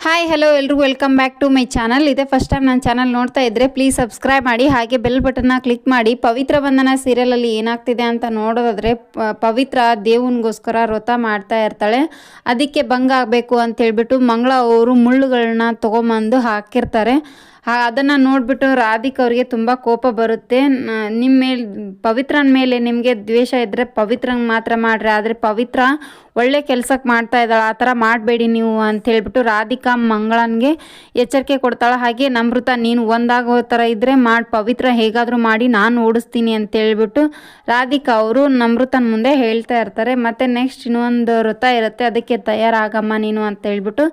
Hi hello ಎಲ್ರಿಗೂ welcome back to my channel. ಇದೆ first time ನನ್ನ ಚಾನಲ್ ನೋಡ್ತಾ ಇದ್ದರೆ ಪ್ಲೀಸ್ ಸಬ್ಸ್ಕ್ರೈಬ್ ಮಾಡಿ, ಹಾಗೆ ಬೆಲ್ ಬಟನ್ನ ಕ್ಲಿಕ್ ಮಾಡಿ. ಪವಿತ್ರ ಬಂಧನ ಸೀರಿಯಲಲ್ಲಿ ಏನಾಗ್ತಿದೆ ಅಂತ ನೋಡೋದಾದರೆ ಪವಿತ್ರ ದೇವನಿಗೋಸ್ಕರ ವ್ರತ ಮಾಡ್ತಾ ಇರ್ತಾಳೆ. ಅದಕ್ಕೆ ಭಂಗ ಆಗಬೇಕು ಅಂತೇಳ್ಬಿಟ್ಟು ಮಂಗಳ ಅವರು ಮುಳ್ಳುಗಳನ್ನ ತೊಗೊಂಬಂದು ಹಾಕಿರ್ತಾರೆ. ಅದನ್ನು ನೋಡಿಬಿಟ್ಟು ರಾಧಿಕಾ ಅವರಿಗೆ ತುಂಬ ಕೋಪ ಬರುತ್ತೆ. ನಿಮ್ಮ ಮೇಲೆ ಪವಿತ್ರನ ಮೇಲೆ ನಿಮಗೆ ದ್ವೇಷ ಇದ್ದರೆ ಪವಿತ್ರಂಗೆ ಮಾತ್ರ ಮಾಡಿರಿ, ಆದರೆ ಪವಿತ್ರ ಒಳ್ಳೆ ಕೆಲಸಕ್ಕೆ ಮಾಡ್ತಾ ಇದ್ದಾಳೆ, ಆ ಥರ ಮಾಡಬೇಡಿ ನೀವು ಅಂಥೇಳ್ಬಿಟ್ಟು ರಾಧಿಕಾ ಮಂಗಳನಿಗೆ ಎಚ್ಚರಿಕೆ ಕೊಡ್ತಾಳೆ. ಹಾಗೆ ನಮೃತ ನೀನು ಒಂದಾಗೋ ಥರ ಇದ್ದರೆ ಮಾಡಿ, ಪವಿತ್ರ ಹೇಗಾದರೂ ಮಾಡಿ ನಾನು ಓಡಿಸ್ತೀನಿ ಅಂತೇಳ್ಬಿಟ್ಟು ರಾಧಿಕಾ ಅವರು ನಮೃತನ ಮುಂದೆ ಹೇಳ್ತಾ ಇರ್ತಾರೆ. ಮತ್ತು ನೆಕ್ಸ್ಟ್ ಇನ್ನೊಂದು ವ್ರತ ಇರುತ್ತೆ, ಅದಕ್ಕೆ ತಯಾರಾಗಮ್ಮ ನೀನು ಅಂತೇಳ್ಬಿಟ್ಟು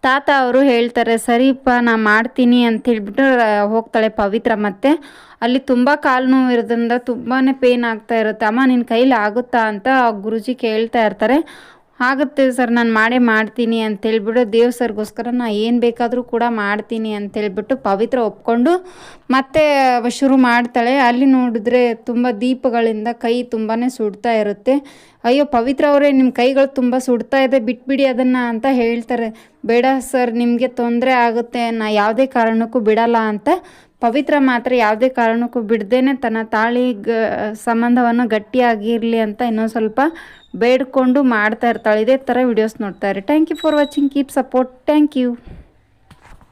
ತಾತ ಅವರು ಹೇಳ್ತಾರೆ. ಸರಿಪ್ಪ ನಾ ಮಾಡ್ತೀನಿ ಅಂತೇಳ್ಬಿಟ್ಟು ಹೋಗ್ತಾಳೆ ಪವಿತ್ರ. ಮತ್ತು ಅಲ್ಲಿ ತುಂಬ ಕಾಲು ನೋವು ಇರೋದ್ರಿಂದ ತುಂಬಾ ಪೇನ್ ಆಗ್ತಾ ಇರುತ್ತೆ. ಅಮ್ಮ ನಿನ್ನ ಕೈಲಿ ಆಗುತ್ತಾ ಅಂತ ಗುರುಜಿ ಕೇಳ್ತಾ ಇರ್ತಾರೆ. ಆಗುತ್ತೆ ಸರ್, ನಾನು ಮಾಡೇ ಮಾಡ್ತೀನಿ ಅಂತೇಳ್ಬಿಟ್ಟು ದೇವ್ ಸರ್ಗೋಸ್ಕರ ನಾ ಏನು ಬೇಕಾದರೂ ಕೂಡ ಮಾಡ್ತೀನಿ ಅಂತೇಳ್ಬಿಟ್ಟು ಪವಿತ್ರ ಒಪ್ಕೊಂಡು ಮತ್ತೆ ಶುರು ಮಾಡ್ತಾಳೆ. ಅಲ್ಲಿ ನೋಡಿದ್ರೆ ತುಂಬ ದೀಪಗಳಿಂದ ಕೈ ತುಂಬಾ ಸುಡ್ತಾ ಇರುತ್ತೆ. ಅಯ್ಯೋ ಪವಿತ್ರ ಅವರೇ, ನಿಮ್ಮ ಕೈಗಳು ತುಂಬ ಸುಡ್ತಾ ಇದೆ, ಬಿಟ್ಬಿಡಿ ಅದನ್ನು ಅಂತ ಹೇಳ್ತಾರೆ. ಬೇಡ ಸರ್, ನಿಮಗೆ ತೊಂದರೆ ಆಗುತ್ತೆ, ನಾ ಯಾವುದೇ ಕಾರಣಕ್ಕೂ ಬಿಡಲ್ಲ ಅಂತ ಪವಿತ್ರ ಮಾತ್ರ ಯಾವುದೇ ಕಾರಣಕ್ಕೂ ಬಿಡ್ದೇನೆ ತನ್ನ ಸಂಬಂಧವನ್ನು ಗಟ್ಟಿಯಾಗಿರಲಿ ಅಂತ ಇನ್ನೊಂದು ಸ್ವಲ್ಪ ಬೇಡ್ಕೊಂಡು ಮಾಡ್ತಾ ಇರ್ತಾಳೆ. ಇದೇ ಥರ ವಿಡಿಯೋಸ್ ನೋಡ್ತಾ ಇರಿ. Thank you for watching, keep support, thank you.